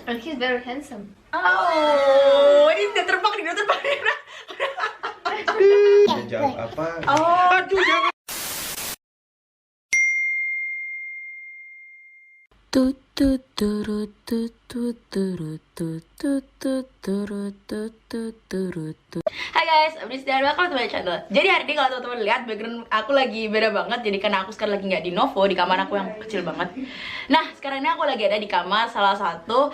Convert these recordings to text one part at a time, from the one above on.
And he's very handsome. Oh, ini udah terbang nih, udah terbang nih. Jawab apa? Oh, Aduh, jangan. Hai guys, I'm Rizky dan welcome to my channel. Jadi hari ini kalau teman-teman lihat background aku lagi beda banget. Jadi karena aku sekarang lagi nggak di Novo, di kamar aku yang kecil banget. Nah sekarang ini aku lagi ada di kamar salah satu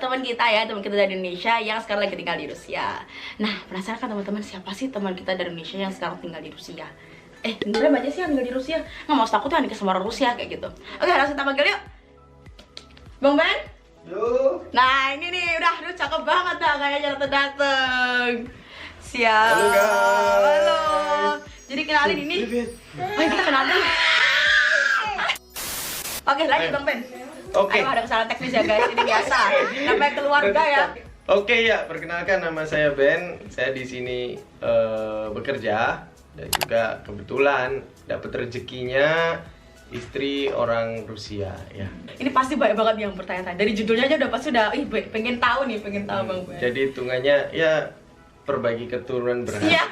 teman kita ya, teman kita dari Indonesia yang sekarang lagi tinggal di Rusia. Nah penasaran kan teman-teman, siapa sih teman kita dari Indonesia yang sekarang tinggal di Rusia? Beneran banyak sih yang tinggal di Rusia. Nggak mau takut tuh nikah sama orang Rusia kayak gitu. Oke, langsung kita panggil yuk. Bang Ben. Yuk. Nah ini nih udah cakep banget dah kayaknya dateng. Siap. Halo guys. Halo. Jadi kenalin ini. Oh kita kenalin. Oke lanjut Bang Ben. Oke. Ayo, ada kesalahan teknis ya guys, ini biasa. Namanya keluarga ya. Oke ya, perkenalkan nama saya Ben. Saya di sini bekerja dan juga kebetulan dapat rezekinya istri orang Rusia ya. Ini pasti banyak banget yang bertanya-tanya. Dari judulnya aja udah pasti udah pengen tahu nih, pengen tahu Bang Ben. Jadi hitungannya ya perbaiki keturunan berhasil. Iya.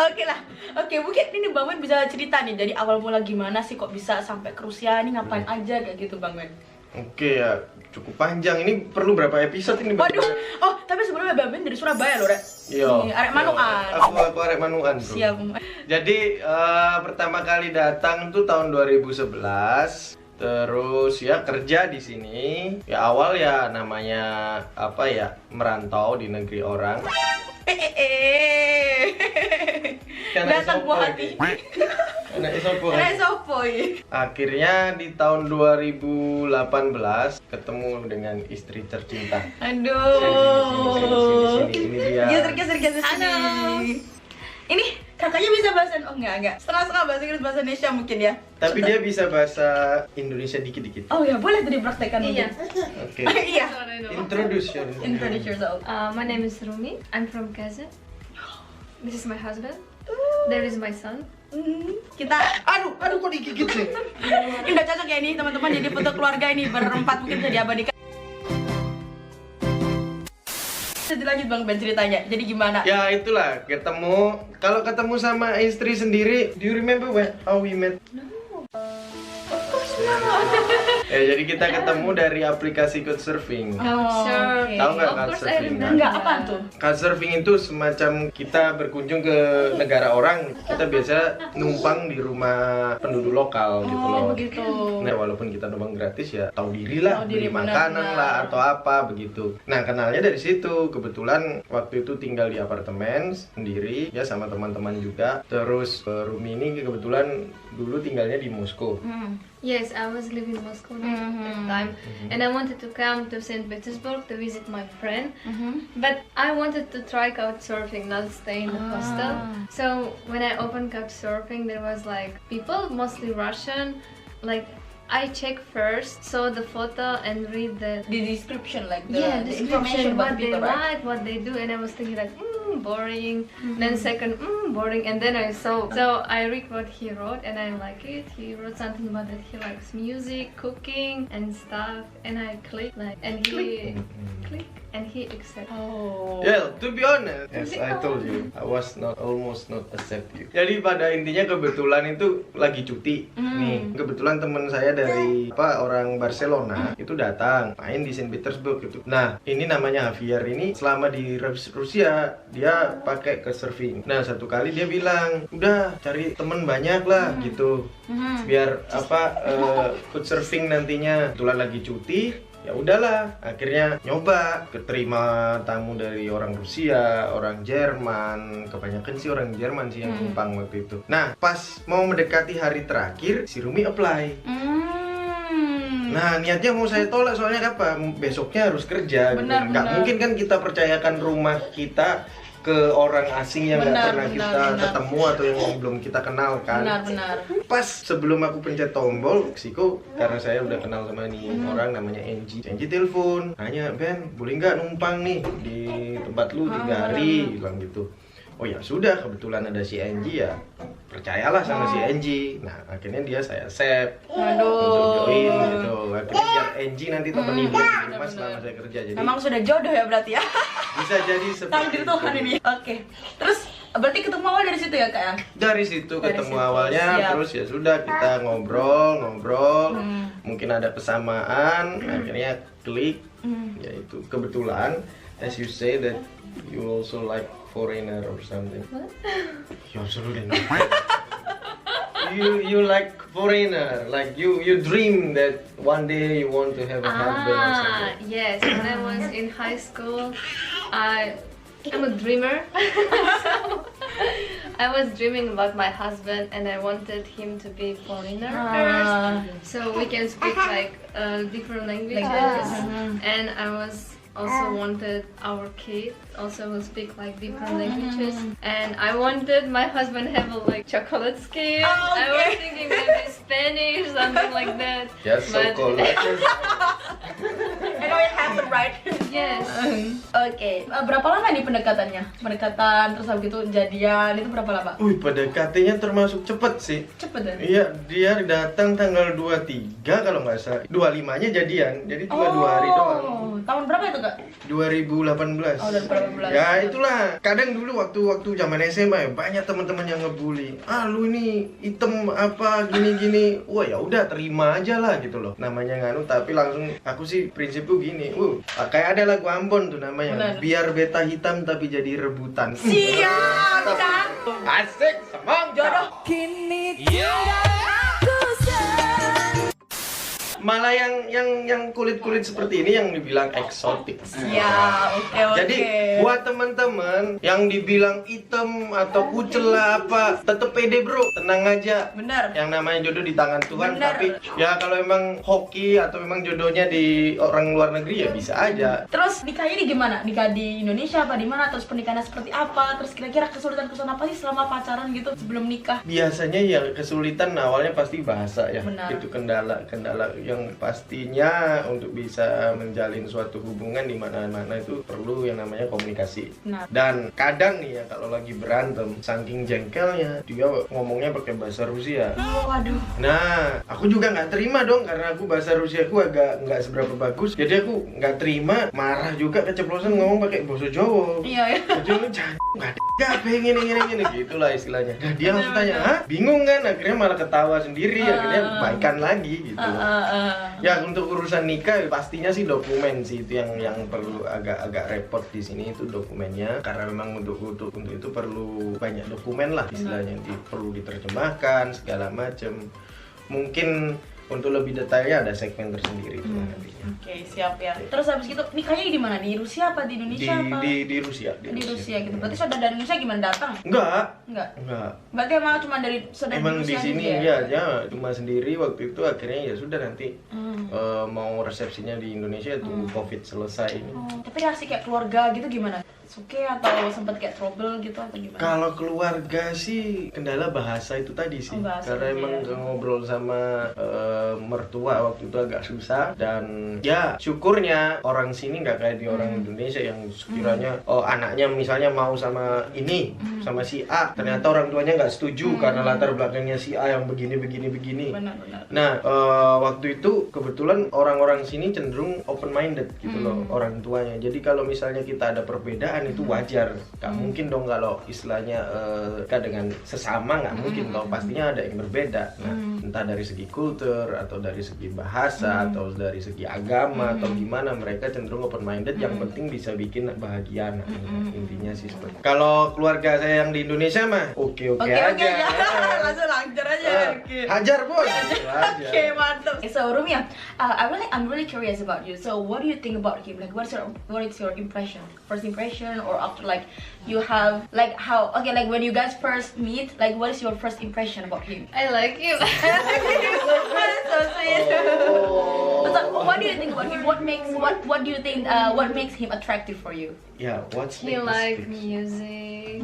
Oke lah. Oke, mungkin ini Bang Ben bisa cerita nih. Jadi awal mula gimana sih kok bisa sampai ke Rusia ini, ngapain aja kayak gitu Bang Ben? Oke ya, cukup panjang. Ini perlu berapa episode ini? Waduh. Oh, tapi sebelumnya Bang Ben dari Surabaya loh, Rek. Iya. Arek Manukan. Aku arek Manukan, bro. Siap. Jadi pertama kali datang tuh tahun 2011. Terus ya kerja di sini. Ya awal ya namanya apa ya, merantau di negeri orang. Datang buah hati. Anak sopo. Anak sopoy. Akhirnya di tahun 2018 ketemu dengan istri tercinta. Aduh. Sini, ini dia. Geser. Halo. Ini kakaknya bisa bahasa enggak. Setengah-setengah bahasa Inggris, bahasa Indonesia mungkin ya. Tapi dia bisa bahasa Indonesia dikit-dikit. Oh ya, boleh tuh dipraktekkan mungkin. Iya. Oke. Iya. Introduce yourself. My name is Rumi. I'm from Kazan. This is my husband. There is my son. Kita Aduh kok digigit sih? ini udah cocok ya ini teman-teman, jadi foto keluarga ini berempat mungkin bisa diabadikan. Jadi lanjut Bang Ben ceritanya. Jadi gimana? Ya itulah ketemu. Kalau ketemu sama istri sendiri, do you remember how we met? Ya jadi kita ketemu dari aplikasi Couchsurfing. Sure. Tahu nggak Of course I Couchsurfing? remember. Enggak, apaan tuh? Couchsurfing itu semacam kita berkunjung ke negara orang. Kita biasa numpang di rumah penduduk lokal gitu loh. Oh begitu. Nah walaupun kita numpang gratis ya tahu diri lah, Tahu diri, beli makanan benar-benar. lah atau apa begitu. Nah kenalnya dari situ. Kebetulan waktu itu tinggal di apartemen sendiri ya sama teman-teman juga. Terus Rumi ini kebetulan dulu tinggalnya di Moskow. Yes, I was living in Moscow at that time, and I wanted to come to St. Petersburg to visit my friend. But I wanted to try couchsurfing, not stay in the hostel. So when I opened couchsurfing, there was like people, mostly Russian. Like I check first, saw the photo and read the The description like the, yeah the description, information about what they people, right? like, what they do, and I was thinking like boring. Then second boring, and then I saw. So I read what he wrote, and I like it. He wrote something about that he likes music, cooking, and stuff, and I click like, and he click, and he accept. Oh. Yeah, to be honest, as I told you, I was almost not accept you. Jadi pada intinya kebetulan itu lagi cuti nih. Kebetulan teman saya dari orang Barcelona itu datang main di Saint Petersburg gitu. Nah, ini namanya Javier ini selama di Rusia dia pakai Couchsurfing. Nah, satu kali dia bilang, "Udah cari temen banyak lah gitu. Biar Couchsurfing nantinya kebetulan lagi cuti." Ya udahlah, akhirnya nyoba, keterima tamu dari orang Rusia, orang Jerman, kebanyakan sih orang Jerman sih yang numpang waktu itu. Nah, pas mau mendekati hari terakhir, si Rumi apply. Nah, niatnya mau saya tolak soalnya apa? Besoknya harus kerja. Benar, Nggak benar. mungkin kan kita percayakan rumah kita ke orang asing yang nggak Benar, pernah benar, kita benar. ketemu atau yang belum kita kenal kan. Benar. Pas sebelum aku pencet tombol, Siko, karena saya udah kenal sama nih orang namanya Angie. Angie telepon, nanya, Ben, boleh nggak numpang nih di tempat lu 3 hari, bilang gitu. Oh ya sudah, kebetulan ada si Angie ya, percayalah sama si Angie. Nah akhirnya dia saya save untuk join gitu. Akhirnya biar Enji nanti temenin dia di rumah selama saya kerja. Jadi Memang sudah jodoh ya berarti ya. bisa jadi seperti Takdir Tuhan itu. ini. Oke. Terus berarti ketemu awal dari situ ya kak ya? Dari situ Dari ketemu situ, awalnya, siap. terus ya sudah kita ngobrol, mungkin ada persamaan, akhirnya klik, yaitu kebetulan, as you say that you also like foreigner or something. What? You absolutely not. You like foreigner, like you dream that one day you want to have a husband or something. Yes. When I was in high school, I'm a dreamer. So, I was dreaming about my husband, and I wanted him to be foreigner first, so we can speak like different languages. And I was also wanted our kid also will speak like different languages, and I wanted my husband have a like chocolate skin. Oh, I was thinking maybe Spanish, something like that. Just so But- called. I know it happened right. Yes. Oke. Berapa lama nih pendekatannya? Pendekatan terus habis itu jadian itu berapa lama? Wih, PDKT-nya termasuk cepet sih. Cepet ya? Iya, dia datang tanggal 23 kalau nggak salah. 25-nya jadian, jadi cuma 2 hari doang. Tahun berapa itu kak? 2018. Oh, 2018. Ya itulah. Kadang dulu waktu zaman SMA ya, banyak teman-teman yang ngebully. Ah, lu ini item apa gini-gini. Wah, ya udah terima aja lah gitu loh. Namanya nganu, tapi langsung aku sih prinsipku gini. Kayak ada lagu Ambon tuh namanya. Benar. Biar beta hitam tapi jadi rebutan. Siap, Kak. Asik, semang Jodoh. Malah yang kulit-kulit seperti ini yang dibilang eksotik. Ya, oke. Jadi buat teman-teman yang dibilang item atau kucel lah apa, tetep pede bro, tenang aja. Benar. Yang namanya jodoh di tangan Tuhan. Benar. Tapi ya kalau emang hoki atau memang jodohnya di orang luar negeri ya bisa aja. Terus nikahnya di gimana? Nikah di Indonesia apa di mana? Terus pernikahannya seperti apa? Terus kira-kira kesulitan-kesulitan apa sih selama pacaran gitu sebelum nikah? Biasanya ya kesulitan awalnya pasti bahasa ya. Benar. Itu kendala yang pastinya untuk bisa menjalin suatu hubungan di mana-mana itu perlu yang namanya komunikasi. Nah. Dan kadang nih ya kalau lagi berantem saking jengkelnya dia ngomongnya pakai bahasa Rusia. Waduh. Nah, aku juga nggak terima dong karena aku bahasa Rusia aku agak nggak seberapa bagus. Jadi aku nggak terima, marah juga keceplosan ngomong pakai bahasa Jawa. Iya ya. Jadi lu nggak pengen gini gitulah istilahnya. Nah, dia langsung tanya, hah? Bingung kan? Akhirnya malah ketawa sendiri, akhirnya baikan lagi gitu. Ya untuk urusan nikah pastinya sih dokumen sih itu yang perlu agak repot di sini itu dokumennya karena memang untuk itu perlu banyak dokumen lah istilahnya perlu diterjemahkan segala macam. Mungkin untuk lebih detailnya ada segmen tersendiri itu nantinya. Oke, siap ya. Terus habis gitu nikahnya di mana? Di Rusia apa di Indonesia apa? Di Rusia. Di Rusia gitu. Berarti saudara dari Indonesia gimana datang? Enggak. Enggak. Berarti emang cuma dari saudara Emang Rusia di sini aja ya cuma sendiri waktu itu akhirnya ya sudah nanti mau resepsinya di Indonesia tunggu Covid selesai ini. Tapi reaksi kayak keluarga gitu gimana? Suke atau sempat kayak trouble gitu atau gimana? Kalau keluarga sih kendala bahasa itu tadi sih. Bahasa Karena emang ngobrol sama mertua waktu itu agak susah dan ya syukurnya orang sini nggak kayak di orang Indonesia yang sekiranya anaknya misalnya mau sama ini sama si A ternyata orang tuanya nggak setuju karena latar belakangnya si A yang begini. Benar. Nah waktu itu kebetulan orang-orang sini cenderung open minded gitu loh orang tuanya. Jadi kalau misalnya kita ada perbedaan itu wajar. Nggak mungkin dong kalau istilahnya dengan sesama nggak mungkin kalau pastinya ada yang berbeda. Nah entah dari segi kultur atau dari segi bahasa atau dari segi agama atau gimana mereka cenderung open minded. Yang penting bisa bikin bahagia anaknya. Intinya sih seperti itu. Kalau keluarga saya yang di Indonesia mah oke aja. Langsung lancar aja. Hajar bos. Oke, mantap. So Rumia, I'm really curious about you. So what do you think about him? Like what is your impression? First impression or after like you have like how like when you guys first meet, like what is your first impression about him? I like him. So sweet. So what do you think about him? What do you think what makes him attractive for you? Ya, what's He like music.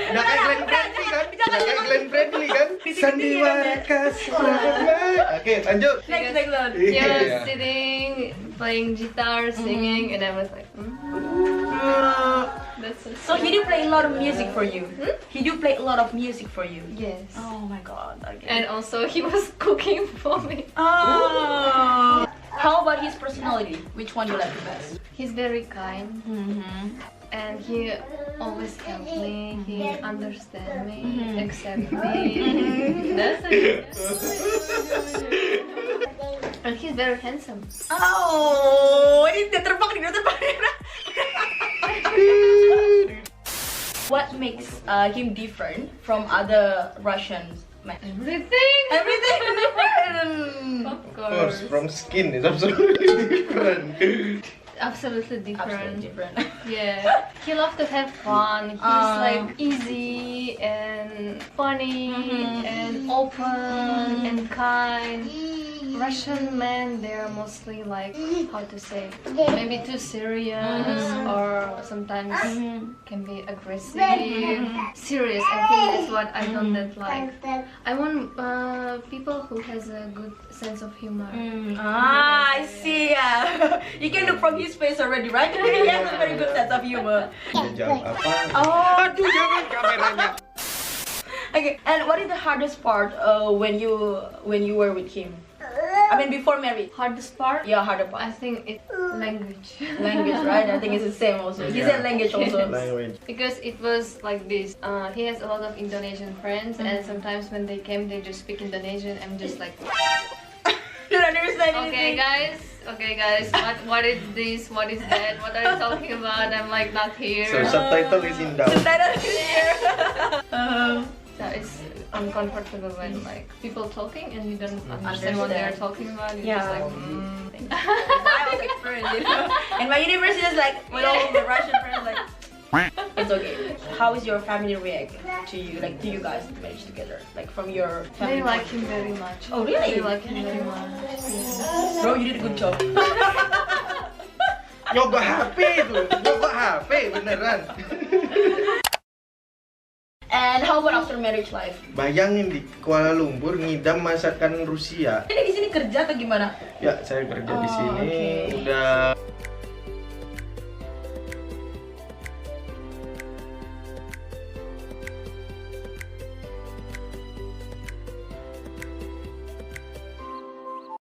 Udah kayak Glenn Fredly kan? Sandiwara kasih. Oke, lanjut. Next one. He Yeah. was sitting, playing guitar, singing, and I was like, that's So so he do play a lot of music for you. He do play a lot of music for you. Yes. Oh my god. Okay. And also he was cooking for me. Oh. personality, which one you like the best? He's very kind Mm-hmm. and he always help me. He understand me, Mhm. accept me. That's it. And he's very handsome. Oh, ini dia terbang. What makes him different from other Russian men? Everything. Everything different. Of Of course, course. from skin is absolutely different. Absolutely different. Absolutely different. Yeah. He loves to have fun. He's like Ah. easy and funny Mhm. and open and kind. Russian men, they are mostly like, how to say, maybe too serious or sometimes can be aggressive. Serious, I think that's what I don't that like. I want people who has a good sense of humor. I see. Yeah. You can look from his face already, right? He has a very good sense of humor. Jam apa? Oh. Aduh, jangan kameranya. Okay. And what is the hardest part when you were with him? I mean, before married. Hardest part? Yeah, harder part. I think it's language. Language, right? I think it's the same also. He said language also. Language. Because it was like this. He has a lot of Indonesian friends, and sometimes when they came, they just speak Indonesian. I'm just like, You don't understand okay, anything. guys, what is this? What is that? What are you talking about? I'm like not here. So subtitle is in down. Subtitle is here. So it's uncomfortable when like people talking and you don't understand what they are talking about. You're just Yeah. like, I was experienced, you know. And my university is like, with all the Russian friends, like, it's okay. How is your family react to you, like, to you guys marriage together, like from your family? They like him very much. Oh, really? They like him very much. Yeah. Bro, you did a good job. Nyoba HP itu, nyoba HP beneran. And how about after marriage life? Bayangin di Kuala Lumpur ngidam masakan Rusia. Ini di sini kerja atau gimana? Ya, saya kerja di Oh, sini oke. udah